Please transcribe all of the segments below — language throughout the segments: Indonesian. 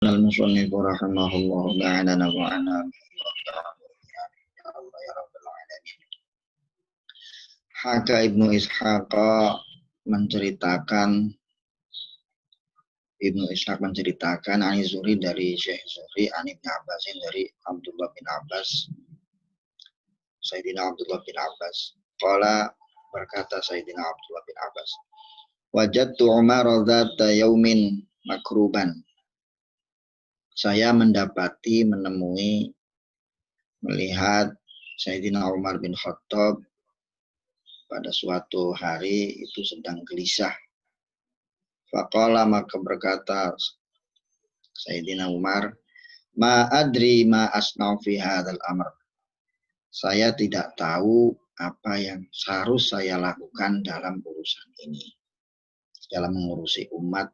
المصنف رحمه الله تعالى نفعنا ya Allah ya Rabbal Alamin. Haka Ibnu Ishaq menceritakan Ani Zuhri dari Syekh Zuhri An Ibn Abbasin dari Abdullah bin Abbas Sayyidina Abdullah bin Abbas qala berkata Sayyidina Abdullah bin Abbas wajadtu Umar dzata yaumin makruban. Saya melihat Sayyidina Umar bin Khattab pada suatu hari itu sedang gelisah. Faqala maka berkata Sayyidina Umar, ma adri ma asna'u fi hadzal amr. Saya tidak tahu apa yang harus saya lakukan dalam urusan ini. Dalam mengurusi umat,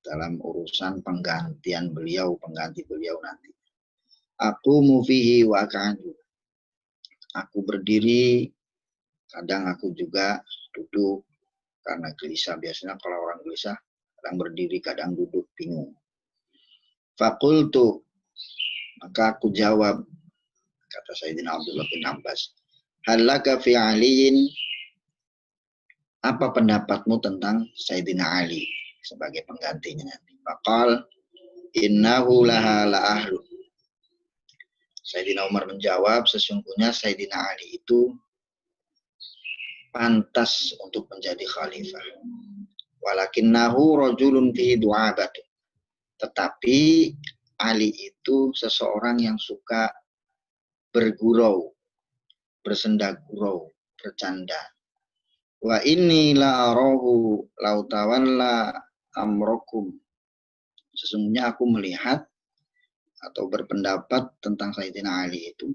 dalam urusan pengganti beliau nanti. Aku mufihi wa ka'adu. Aku berdiri, kadang aku juga duduk karena gelisah. Biasanya kalau orang gelisah, kadang berdiri, kadang duduk, bingung. Fakultu, maka aku jawab, kata Sayyidina Abdullah bin Abbas, halaka fi aliyin, apa pendapatmu tentang Sayyidina Ali sebagai penggantinya nanti? Faqal, innahu laha la ahlu. Sayyidina Umar menjawab, sesungguhnya Sayyidina Ali itu pantas untuk menjadi khalifah. Walakinnahu rajulun fihi du'abat. Tetapi Ali itu seseorang yang suka bergurau, bersenda gurau, bercanda. Wa inni la arahu law tawalla amrakum. Sesungguhnya aku melihat atau berpendapat tentang Sayyidina Ali itu,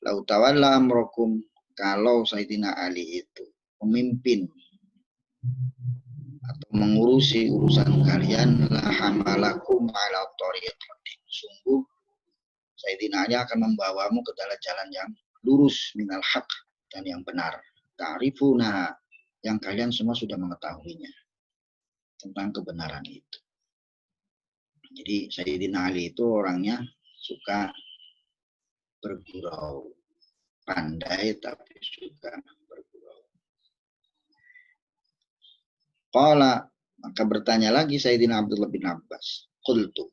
law tawalla amrakum, kalau Sayyidina Ali itu memimpin atau mengurusi urusan kalian, la hamalakum ala thariqati. Sungguh Sayyidina Ali akan membawamu ke dalam jalan yang lurus minal haq dan yang benar. Ta'rifuna, yang kalian semua sudah mengetahuinya tentang kebenaran itu. Jadi Sayyidina Ali itu orangnya suka bergurau, pandai tapi suka bergurau. Qala, maka bertanya lagi Sayyidina Abdullah bin Abbas, qultu,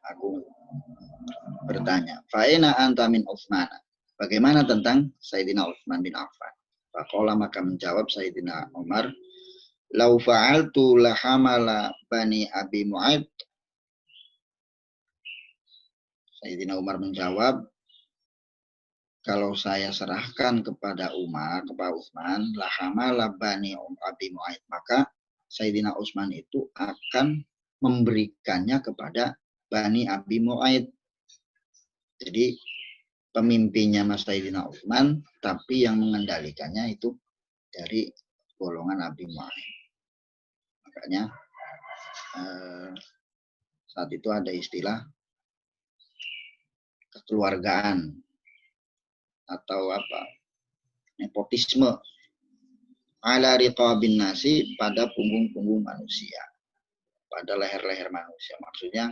aku bertanya, fa'ina anta min Utsman, bagaimana tentang Sayyidina Utsman bin Affan? Faqala, maka menjawab Sayyidina Umar, lau fa'altu lahamala bani Abi Mu'aid. Sayyidina Umar menjawab, kalau saya serahkan kepada Utsman, lahamala bani Abi Mu'aid, maka Sayyidina Utsman itu akan memberikannya kepada Bani Abi Mu'aid. Jadi pemimpinnya Mas Sayyidina Utsman, tapi yang mengendalikannya itu dari golongan Abi Mu'aid. Makanya saat itu ada istilah kekeluargaan atau nepotisme ala riqabin nasi, pada punggung-punggung manusia, pada leher-leher manusia, maksudnya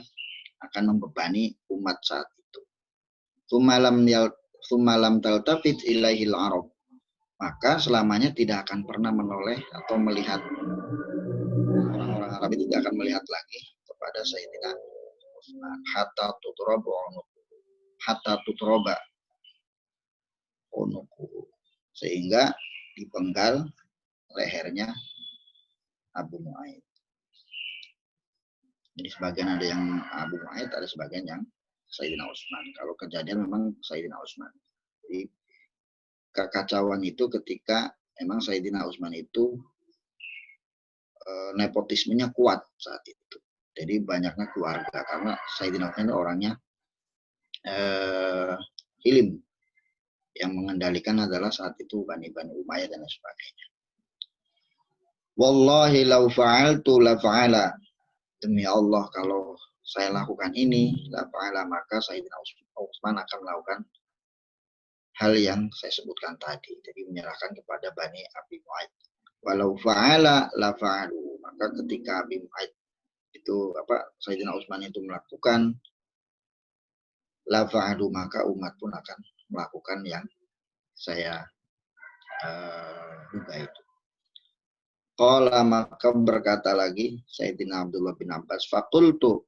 akan membebani umat saat itu. Tumalam taltafit ilaihil arab, maka selamanya tidak akan pernah menoleh atau melihat, orang-orang Arab itu tidak akan melihat lagi kepada Sayyidina Utsman hatta tutroba unuku, sehingga dipenggal lehernya Abu Mu'aid. Jadi sebagian ada yang Abu Mu'aid, ada sebagian yang Sayyidina Utsman. Kalau kejadian memang Sayyidina Utsman. Jadi kekacauan itu ketika memang Sayyidina Utsman itu nepotismenya kuat saat itu. Jadi banyaknya keluarga, karena Sayyidina Utsman orangnya hilim. Yang mengendalikan adalah saat itu Bani Umayyah dan sebagainya. Wallahi lau fa'altu la fa'ala. Demi Allah, kalau saya lakukan ini, la fa'ala, maka Sayyidina Utsman akan melakukan hal yang saya sebutkan tadi. Jadi menyerahkan kepada Bani Abi Mu'aid. Walau fa'ala la fa'alu, maka ketika Abi Mu'aid itu Sayyidina Utsman itu melakukan, la fa'alu, maka umat pun akan melakukan yang saya duga itu. Qala, maka berkata lagi Sayyidina Abdullah bin Abbas, faqultu,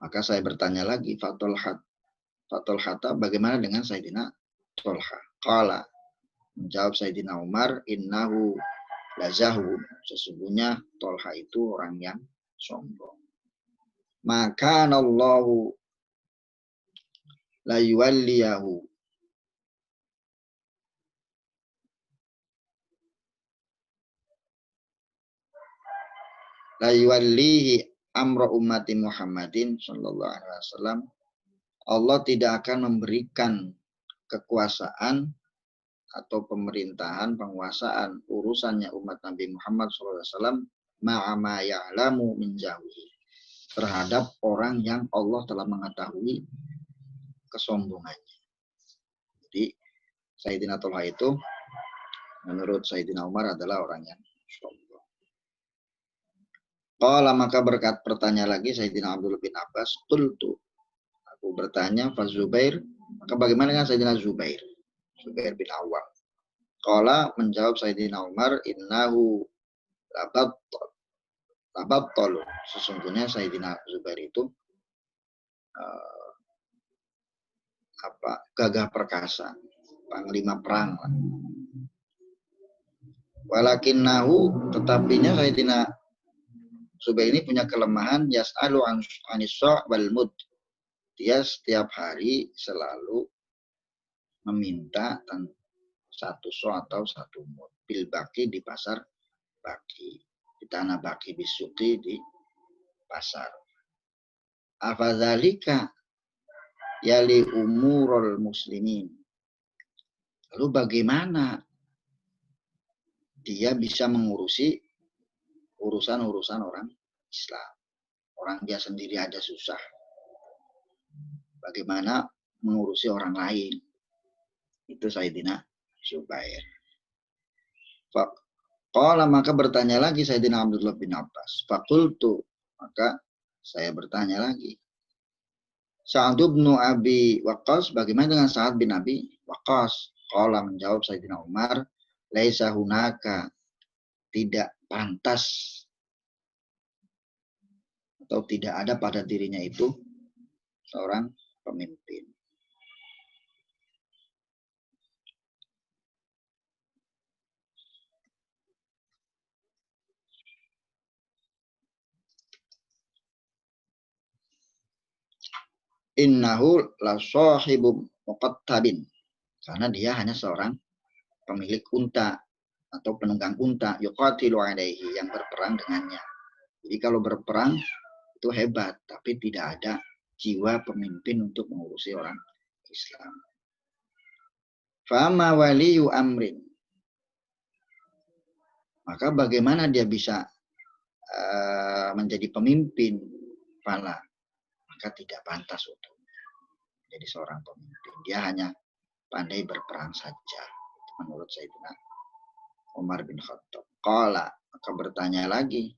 maka saya bertanya lagi, Fatolhata, bagaimana dengan Sayyidina Tolha? Qala, menjawab Sayyidina Umar, innahu lazahu, sesungguhnya Tolha itu orang yang sombong. Maka Allahu la yuwalliyahu, la yuwallihi amra ummati Muhammadin sallallahu alaihi wasallam, Allah tidak akan memberikan kekuasaan atau pemerintahan, penguasaan, urusannya umat Nabi Muhammad SAW ma'ama ya'lamu min jahwi, terhadap orang yang Allah telah mengetahui kesombongannya. Jadi Sayyidina Tolha itu menurut Sayyidina Umar adalah orang yang sombong. Qala, maka bertanya lagi Sayyidina Abdullah bin Abbas, qultu, aku bertanya, fa Zubair, maka bagaimana dengan Sayyidina Zubair bin Awwam? Qala, menjawab Sayyidina Umar, innahu labattalu, sesungguhnya Sayyidina Zubair itu gagah perkasa, panglima perang. Walakinnahu, tetapinya Sayyidina Zubair ini punya kelemahan, yas'alu anis-sa' wal mud, dia setiap hari selalu meminta satu so atau satu mud, bil baki, di pasar baki, di tanah baki, bisuki, di pasar. Afadzalika yali umurul muslimin, lalu bagaimana dia bisa mengurusi urusan-urusan orang Islam? Orang dia sendiri aja susah, bagaimana mengurusi orang lain? Itu Sayyidina Zubair. Qala, maka bertanya lagi Sayyidina Abdullah bin Abbas, faqultu, maka saya bertanya lagi, Sa'ad bin Abi Waqqas, bagaimana dengan Sa'ad bin Abi Waqqas? Qala, menjawab Sayyidina Umar, laisa hunaka, tidak pantas atau tidak ada pada dirinya itu seorang pemimpin. Innahu la sahibu muqattabin, karena dia hanya seorang pemilik unta atau penunggang unta, yuqatilu alaihi, yang berperang dengannya. Jadi kalau berperang itu hebat, tapi tidak ada jiwa pemimpin untuk mengurusi orang Islam. Fama waliyu amrin, maka bagaimana dia bisa menjadi pemimpin? Fala, maka tidak pantas untuk menjadi seorang pemimpin. Dia hanya pandai berperang saja, menurut Sayyidina Umar bin Khattab. Qala, maka bertanya lagi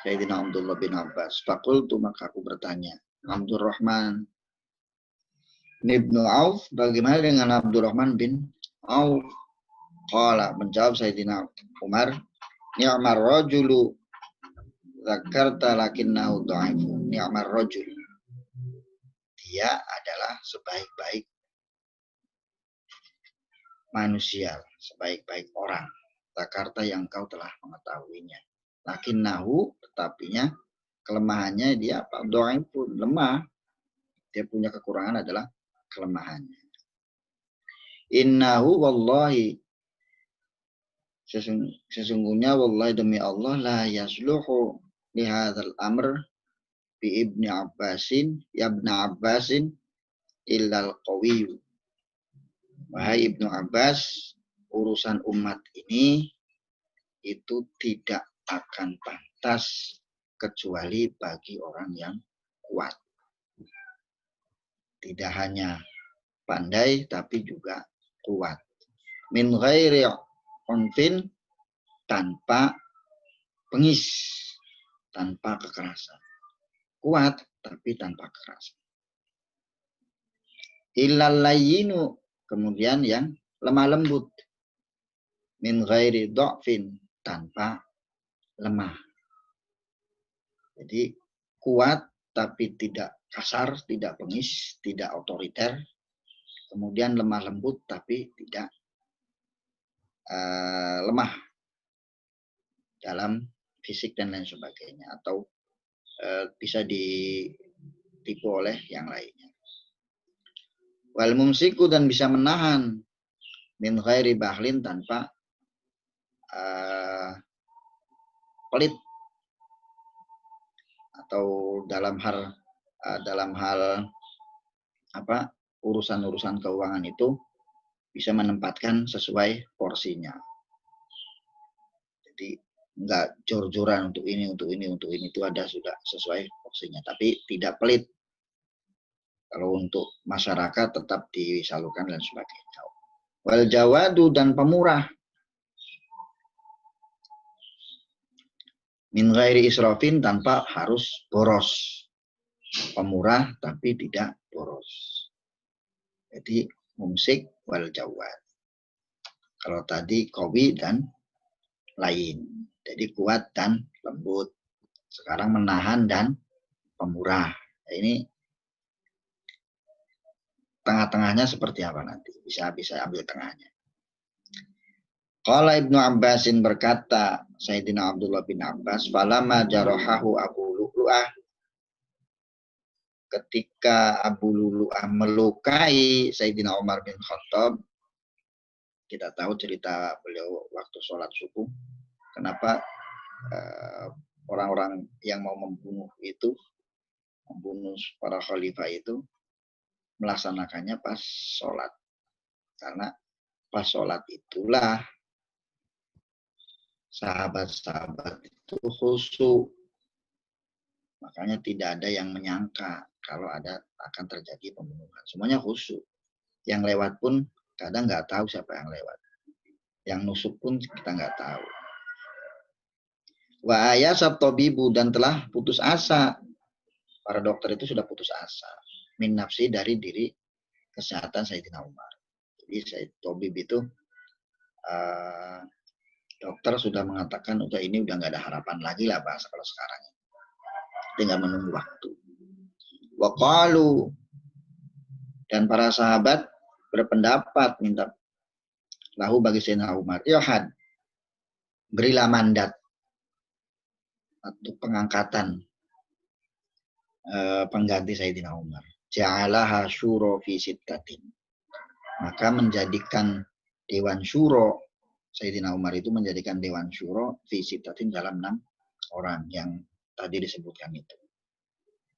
Sayyidina Abdullah bin Abbas, faqultu, maka aku bertanya, Abdurrahman ibnu Auf, bagaimana dengan Abdurrahman bin Auf? Qala, menjawab Sayyidina Umar, ni'mar rajulu zakarta lakinnahu dha'ifu. Ni'mar rajul, dia adalah sebaik-baik manusia, sebaik-baik orang. Zakarta, yang kau telah mengetahuinya. Lakinnahu, tetapinya kelemahannya dia dha'ifu, lemah. Dia punya kekurangan adalah kelemahannya. Innahu wallahi, sesungguhnya wallahi, demi Allah, la yasluhu lihadzal amr bi ibni Abbasin, ya ibni Abbasin illal qawiyyu. Wahai Ibnu Abbas, urusan umat ini itu tidak akan pantas kecuali bagi orang yang kuat. Tidak hanya pandai tapi juga kuat. Min ghairi unfin, tanpa pengis tanpa kekerasan. Kuat tapi tanpa kekerasan. Illal layyinu, kemudian yang lemah lembut. Min ghairi dha'fin, tanpa lemah. Jadi kuat tapi tidak kasar, tidak pengis, tidak otoriter. Kemudian lemah lembut tapi tidak lemah dalam fisik dan lain sebagainya, atau bisa ditipu oleh yang lainnya. Wal mumsiku, dan bisa menahan min ghairi bahlin, tanpa pelit, atau dalam hal apa, urusan-urusan keuangan itu bisa menempatkan sesuai porsinya. Jadi enggak jor-joran untuk ini, itu ada sudah sesuai porsinya, tapi tidak pelit. Kalau untuk masyarakat tetap disalurkan dan sebagainya. Wal jawadu, dan pemurah. Min ghairi israfin, tanpa harus boros. Pemurah tapi tidak boros. Jadi mumsik wal jawad. Kalau tadi qawi dan lain. Jadi kuat dan lembut. Sekarang menahan dan pemurah. Nah, ini tengah-tengahnya seperti apa nanti? Bisa ambil tengahnya. Qala Ibnu Abbasin, berkata Sayyidina Abdullah bin Abbas, "Falama jarahahu Abu Lu'lu'ah," ketika Abu Lu'lu'ah melukai Sayyidina Umar bin Khattab. Kita tahu cerita beliau waktu sholat subuh. Kenapa orang-orang yang mau membunuh para khalifah itu melaksanakannya pas sholat. Karena pas sholat itulah sahabat-sahabat itu khusyuk. Makanya tidak ada yang menyangka kalau akan terjadi pembunuhan. Semuanya khusyuk. Yang lewat pun kadang nggak tahu siapa yang lewat. Yang nusuk pun kita nggak tahu. Wa ayasat tabibu, dan telah putus asa. Para dokter itu sudah putus asa. Min nafsi, dari diri kesehatan Sayyidina Umar. Jadi tabib itu dokter sudah mengatakan udah nggak ada harapan lagi lah, bahasa kalau sekarang. Tinggal menunggu waktu. Wa qalu, dan para sahabat berpendapat minta lahu bagi Sayyidina Umar, Yohan, berilah mandat atau pengangkatan pengganti Sayyidina Umar. Ja'alaha syuro fi sittatin. Maka menjadikan Dewan Syuro, Sayyidina Umar itu menjadikan Dewan Syuro fi sittatin, dalam 6 orang yang tadi disebutkan itu.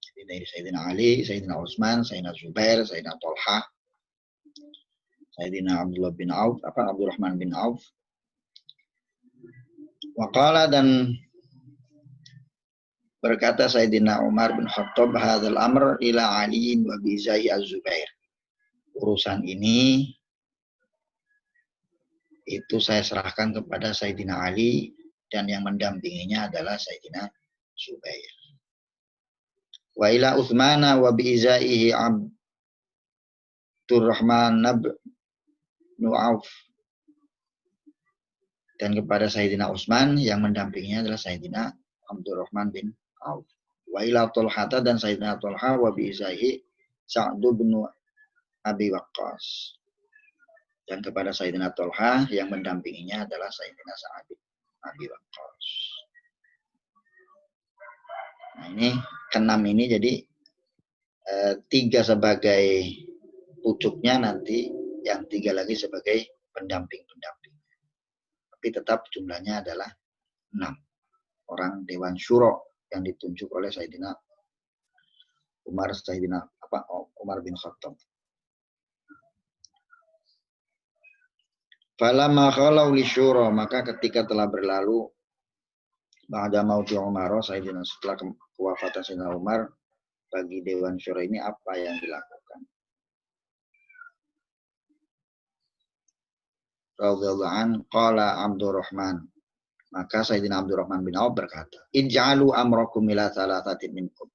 Jadi dari Sayyidina Ali, Sayyidina Utsman, Sayyidina Zubair, Sayyidina Tolha, Sayyidina Abdurrahman bin Auf. Waqala, dan berkata Sayyidina Umar bin Khattab, hadzal amr ila Ali wa bizai az-Zubair. Urusan ini itu saya serahkan kepada Sayyidina Ali, dan yang mendampinginya adalah Sayyidina Zubair. Wa ila Utsmana wa bizaihi Abdurrahman bin Auf. Dan kepada Sayyidina Utsman, yang mendampinginya adalah Sayyidina Abdurrahman bin Auf. Wa ila Tolhata, dan Sayyidina Tolha wa bi'izaihi Sa'd bin Abi Waqqas. Dan kepada Sayyidina Tolha, yang mendampinginya adalah Sayyidina Sa'd bin Abi Waqqas. Nah, ini keenam ini jadi 3 sebagai pucuknya, nanti yang 3 lagi sebagai pendamping-pendamping. Tapi tetap jumlahnya adalah 6 orang Dewan Syuro yang ditunjuk oleh Sayyidina Umar bin Khattab. Falamma khalau li syura, maka ketika telah berlalu ba'da mauti Umar, Sayyidina, setelah kewafatan Sayyidina Umar, bagi Dewan Syuro ini apa yang dilakukan? Radhiyallahu an, qala Abdurrahman, Maka Sayyidina Abdurrahman bin Auf berkata, Ij'alu amrakum ila thalathatin minkum.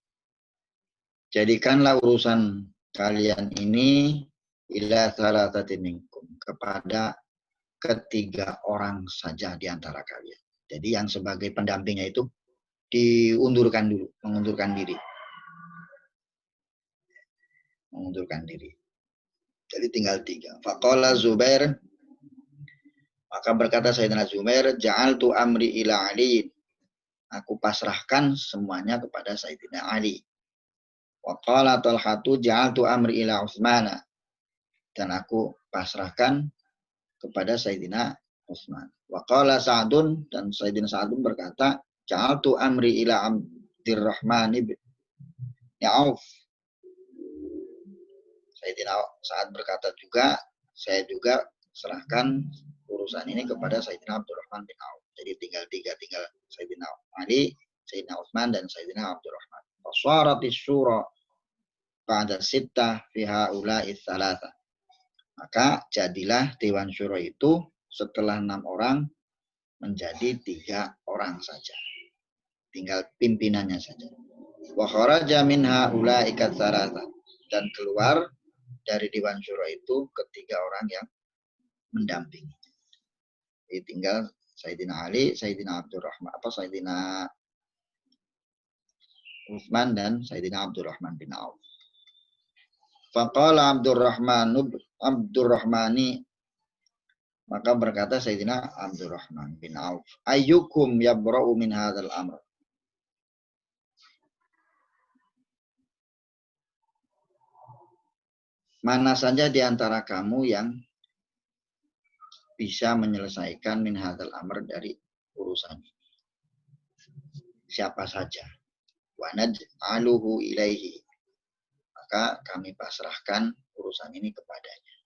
Jadikanlah urusan kalian ini ila thalathatin minkum, kepada ketiga orang saja di antara kalian. Jadi yang sebagai pendampingnya itu diundurkan dulu, mengundurkan diri. Mengundurkan diri. Jadi tinggal 3. Faqala Zubair, maka berkata Sayyidina Zubair, ja'altu amri ila Ali. Aku pasrahkan semuanya kepada Sayyidina Ali. Wa qala Talhatu ja'altu amri ila Utsman. Dan aku pasrahkan kepada Sayyidina Utsman. Wa qala Sa'dun, dan Sayyidina Sa'dun berkata, ja'altu amri ila Abdurrahman bin Auf. Sayyidina Sa'ad berkata juga, saya juga serahkan urusan ini kepada Sayyidina Abdurrahman bin Auf. Jadi tinggal 3, tinggal Sayyidina Ali, Sayyidina Utsman, dan Sayyidina Abdurrahman. Fasaratis syura ba'da sittah fi haula'i tsalatsa. Maka jadilah Dewan Syuro itu setelah 6 orang menjadi 3 orang saja. Tinggal pimpinannya saja. Wa kharaja min haula'i tsalatsa. Dan keluar dari Dewan Syuro itu ketiga orang yang mendampingi. Jadi tinggal Sayyidina Ali, Sayyidina Abdurrahman, Sayyidina Utsman, dan Sayyidina Abdurrahman bin Auf. Faqala Abdurrahmani, maka berkata Sayyidina Abdurrahman bin Auf, ayyukum yabra'u min hadzal amr. Mana saja di antara kamu yang bisa menyelesaikan min hadzal amr, dari urusan ini. Siapa saja. Wa naj'aluhu ilaihi. Maka kami pasrahkan urusan ini kepadanya.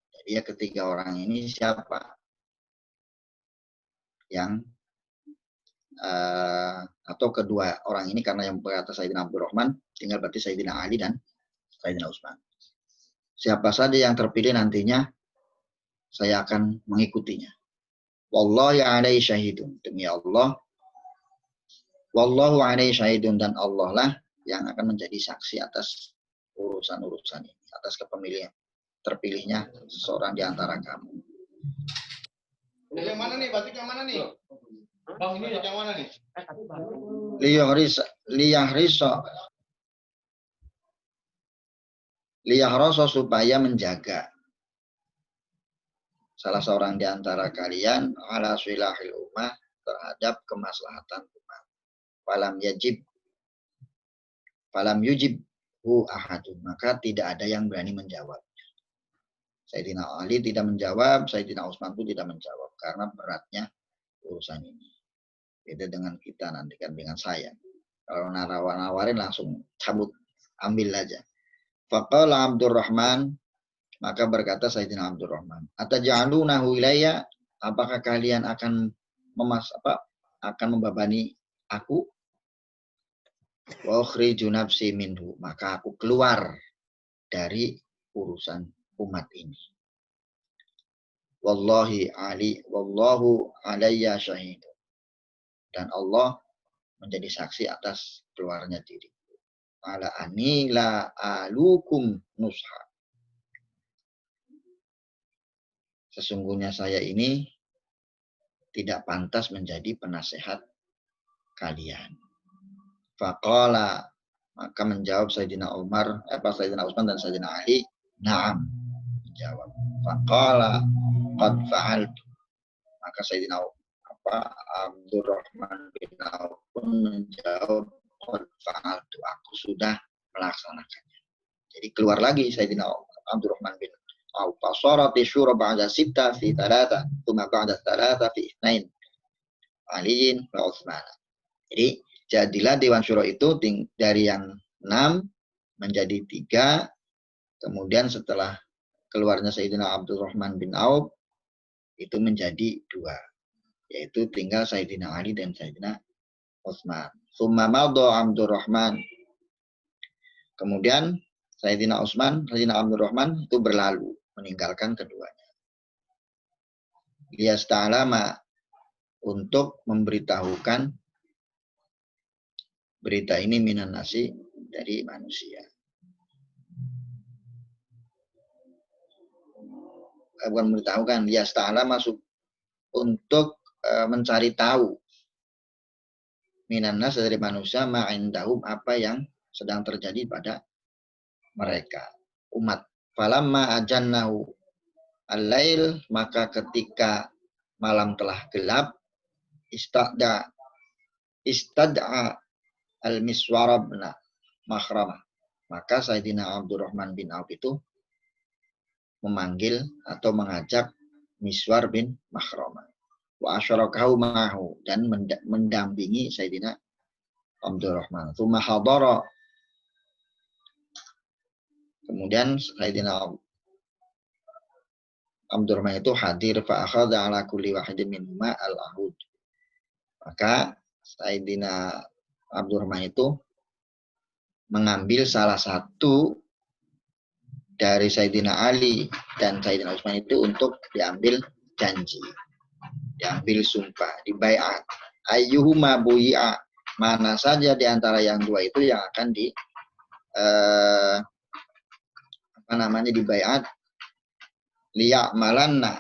Jadi ya ketiga orang ini siapa yang atau kedua orang ini, karena yang berkata Sayyidina Abdurrahman, tinggal berarti Sayyidina Ali dan Sayyidina Utsman. Siapa saja yang terpilih nantinya, saya akan mengikutinya. Wallahi alaihi syahidun. Demi Allah, wallahu alaihi syahidun, dan Allah lah yang akan menjadi saksi atas urusan-urusan ini, atas kepemilian terpilihnya seseorang di antara kamu. Yang mana nih? Batik yang mana nih? Bang, ini yang mana nih? Liyahroso, supaya menjaga salah seorang di antara kalian ala sulahil ummah, terhadap kemaslahatan umat. Falam yujibhu ahadun, maka tidak ada yang berani menjawab. Sayyidina Ali tidak menjawab, Sayyidina Utsman pun tidak menjawab, karena beratnya urusan ini. Beda dengan kita nanti, kan dengan saya. Kalau nawarin langsung cabut, ambil aja. Faqala Abdurrahman, maka berkata Sayyidina Abdurrahman, ataj'alunahu ilayya, apakah kalian akan membebani aku? Wa ukhriju nafsi minhu, maka aku keluar dari urusan umat ini. Wallahu alayya syahid. Dan Allah menjadi saksi atas keluarnya diri. Ala ani la alukum nusha. Sesungguhnya saya ini tidak pantas menjadi penasehat kalian. Faqala, maka menjawab Sayyidina Sayyidina Utsman dan Sayyidina Ali, na'am. Menjawab. Faqala qad fa'altu. Maka Sayyidina Abdurrahman bin Auf pun menjawab, qad fa'altu, aku sudah melaksanakannya. Jadi keluar lagi Sayyidina Abdurrahman bin Auf. Fasarati syura ba'da sittah fi thalatha, thumma ba'da thalatha fi itsnain. Aliin wa Utsman. Jadi jadilah Dewan Syuro itu dari yang 6 menjadi 3. Kemudian setelah keluarnya Sayyidina Abdurrahman bin Auf itu menjadi 2. Yaitu tinggal Sayyidina Ali dan Sayyidina Utsman. Tsumma madha Abdurrahman. Kemudian Sayyidina Utsman, Sayyidina Abdurrahman itu berlalu, meninggalkan keduanya. Liyasta'lama untuk memberitahukan berita ini minan nasi dari manusia. Bukan memberitahukan, liyasta'ala masuk untuk mencari tahu minan nas dari manusia ma'indahum apa yang sedang terjadi pada mereka umat. Falamma ajannahu al-lail, maka ketika malam telah gelap, istad'a al-Miswar bin Makhramah, maka Sayyidina Abdurrahman bin Auf itu memanggil atau mengajak Miswar bin Makhramah, wa asyarakahu ma'ahu, dan mendampingi Sayyidina Abdurrahman. Tsumma hadara, kemudian Sayyidina Abdurrahman itu hadir, fa akhadha ala kulli wahidin minhuma al-ahud, maka Sayyidina Abdurrahman itu mengambil salah satu dari Sayyidina Ali dan Sayyidina Utsman itu untuk diambil janji, diambil sumpah, dibaiat. Ayyuhuma bui'a, mana saja di antara yang dua itu yang akan dibaiat, liya'malanna,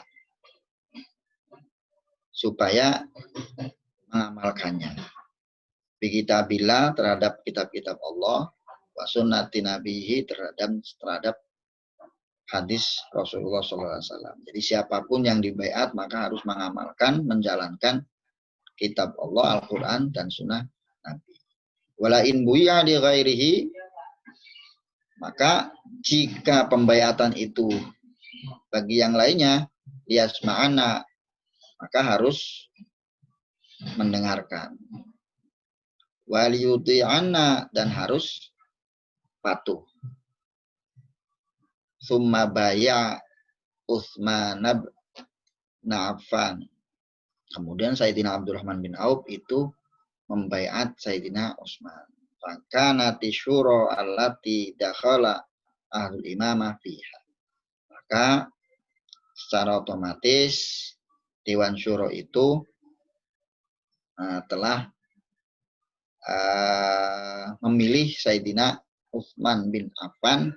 supaya mengamalkannya, bi kitabillah, terhadap kitab-kitab Allah, wa sunnati nabihi, terhadap hadis Rasulullah SAW. Jadi siapapun yang dibaiat maka harus mengamalkan, menjalankan kitab Allah, Al-Quran, dan sunnah Nabi. Wala in buya di ghairihi, maka jika pembaiatan itu bagi yang lainnya, liyasma'ana, maka harus mendengarkan. Waliyuti'anna, dan harus patuh. Summa baya Utsman bin Affan, kemudian Sayyidina Abdurrahman bin Auf itu membaiat Sayyidina Utsman. Fakanati syura allati dakhala ahlul imamah fiha, maka secara otomatis Dewan Syuro itu telah memilih Sayyidina Utsman bin Affan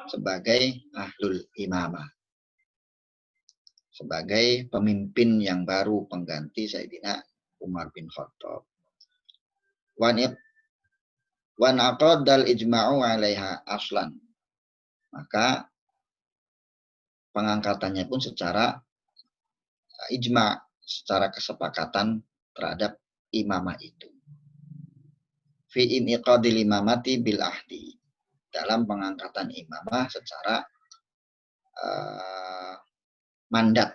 sebagai ahlul imamah, sebagai pemimpin yang baru pengganti Sayyidina Umar bin Khattab. Wan aqadal ijma'u 'alaiha aslan, maka pengangkatannya pun secara ijma', secara kesepakatan terhadap imamah itu. Fi inqadil imamati bil ahdi, dalam pengangkatan imamah secara mandat.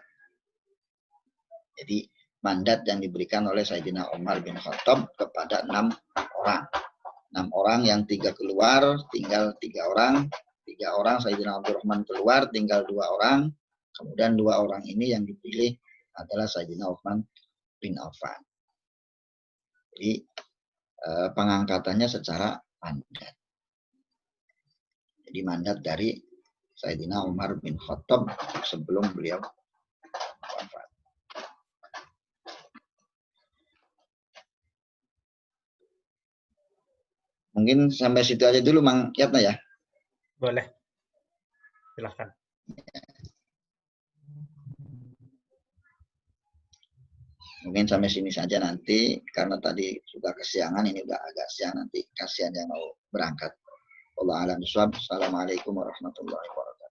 Jadi mandat yang diberikan oleh Sayyidina Umar bin Khattab kepada 6 orang. 6 orang yang 3 keluar, tinggal 3 orang. 3 orang Sayyidina Abdurrahman keluar, tinggal 2 orang. Kemudian 2 orang ini yang dipilih adalah Sayyidina Utsman bin Affan. Jadi pengangkatannya secara mandat. Jadi mandat dari Sayyidina Umar bin Khattab sebelum beliau wafat. Mungkin sampai situ aja dulu Mang Yatna ya. Boleh. Silahkan. Mungkin sampai sini saja nanti, karena tadi sudah kesiangan, ini udah agak siang, nanti kasihan yang mau berangkat. Wallahu a'lam bishawab. Assalamualaikum warahmatullahi wabarakatuh.